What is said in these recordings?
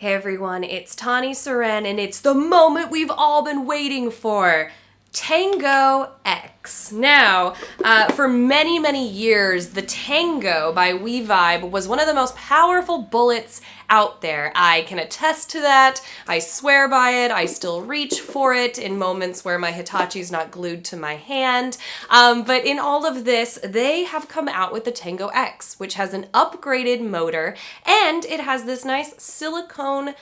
Hey everyone, it's Tani Seren, and it's the moment we've all been waiting for. Tango X. Now, for many, many years, the Tango by WeVibe was one of the most powerful bullets out there. I can attest to that. I swear by it. I still reach for it in moments where my Hitachi's not glued to my hand. But in all of this, they have come out with the Tango X, which has an upgraded motor, and it has this nice silicone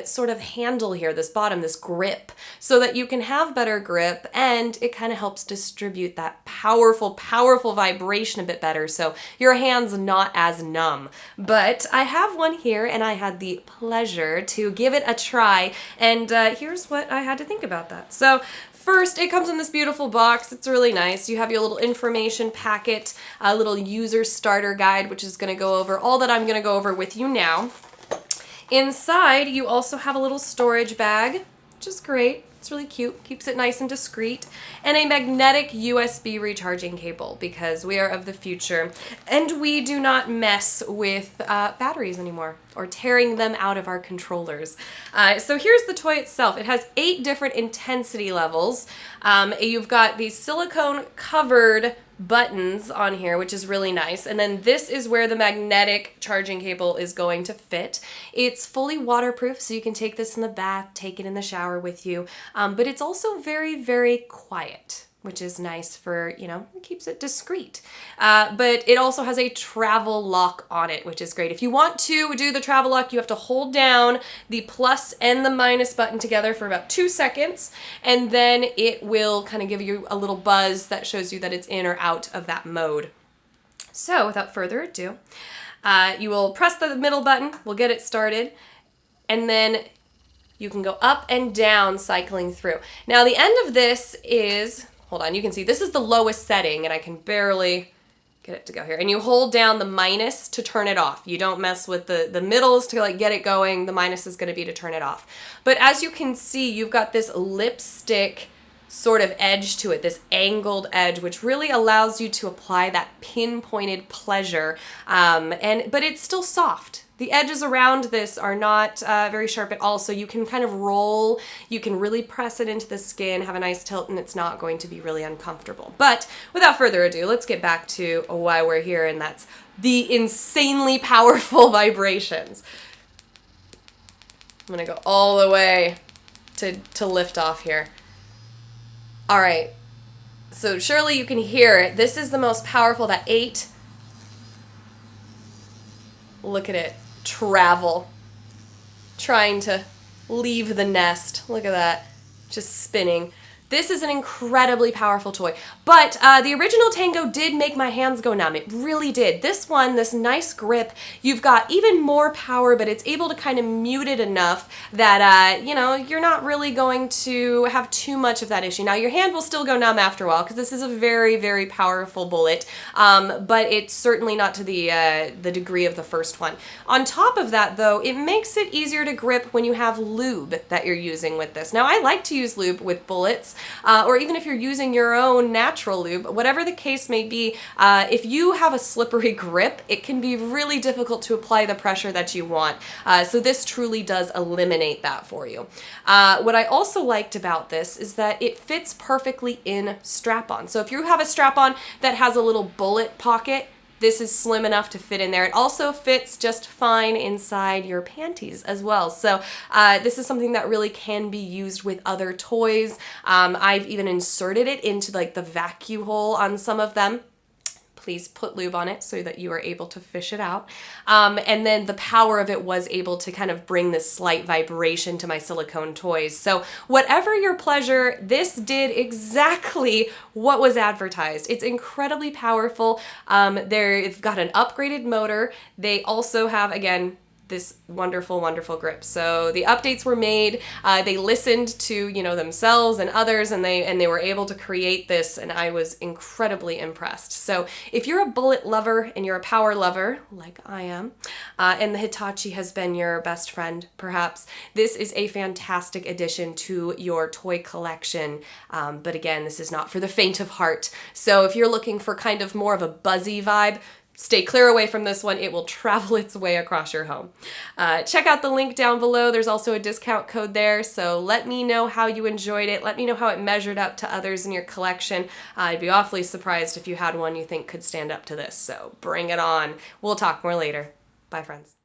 sort of handle here, this bottom, this grip, so that you can have better grip, and it kind of helps distribute that powerful, powerful vibration a bit better, so your hand's not as numb. But I have one here, and I had the pleasure to give it a try, and here's what I had to think about that. So first, it comes in this beautiful box. It's really nice. You have your little information packet, a little user starter guide, which is going to go over all that I'm going to go over with you now. Inside, you also have a little storage bag, which is great. It's really cute, keeps it nice and discreet, and a magnetic USB recharging cable because we are of the future and we do not mess with batteries anymore or tearing them out of our controllers. So here's the toy itself. It has 8 different intensity levels. You've got these silicone covered buttons on here, which is really nice. And then this is where the magnetic charging cable is going to fit. It's fully waterproof, so you can take this in the bath, take it in the shower with you. But it's also very, very quiet, which is nice for, you know, it keeps it discreet. But it also has a travel lock on it, which is great. If you want to do the travel lock, you have to hold down the plus and the minus button together for about 2 seconds, and then it will kind of give you a little buzz that shows you that it's in or out of that mode. So without further ado, you will press the middle button, we'll get it started, and then you can go up and down cycling through. Now the end of this is, hold on, you can see this is the lowest setting and I can barely get it to go here. And you hold down the minus to turn it off. You don't mess with the middles to like get it going. The minus is gonna be to turn it off. But as you can see, you've got this lipstick sort of edge to it, this angled edge, which really allows you to apply that pinpointed pleasure. But it's still soft. The edges around this are not very sharp at all, so you can kind of roll, you can really press it into the skin, have a nice tilt, and it's not going to be really uncomfortable. But without further ado, let's get back to why we're here, and that's the insanely powerful vibrations. I'm gonna go all the way to lift off here. All right, so surely you can hear it. This is the most powerful, that 8. Look at it. Travel, trying to leave the nest. Look at that, just spinning. This is an incredibly powerful toy, but the original Tango did make my hands go numb. It really did. This one, this nice grip, you've got even more power, but it's able to kind of mute it enough that, you know, you're not really going to have too much of that issue. Now, your hand will still go numb after a while because this is a very, very powerful bullet, but it's certainly not to the degree of the first one. On top of that, though, it makes it easier to grip when you have lube that you're using with this. Now, I like to use lube with bullets, or even if you're using your own natural lube, whatever the case may be, if you have a slippery grip, it can be really difficult to apply the pressure that you want. So this truly does eliminate that for you. What I also liked about this is that it fits perfectly in strap-on. So if you have a strap-on that has a little bullet pocket, this is slim enough to fit in there. It also fits just fine inside your panties as well. So this is something that really can be used with other toys. I've even inserted it into like the vacuum hole on some of them. Please put lube on it so that you are able to fish it out. And then the power of it was able to kind of bring this slight vibration to my silicone toys. So whatever your pleasure, this did exactly what was advertised. It's incredibly powerful. They've got an upgraded motor. They also have, again, this wonderful, wonderful grip. So the updates were made. They listened to, you know, themselves and others, and they were able to create this, and I was incredibly impressed. So if you're a bullet lover and you're a power lover, like I am, and the Hitachi has been your best friend, perhaps, this is a fantastic addition to your toy collection. But again, this is not for the faint of heart. So if you're looking for kind of more of a buzzy vibe, stay clear away from this one. It will travel its way across your home. Check out the link down below. There's also a discount code there, so let me know how you enjoyed it. Let me know how it measured up to others in your collection. I'd be awfully surprised if you had one you think could stand up to this, so bring it on. We'll talk more later. Bye, friends.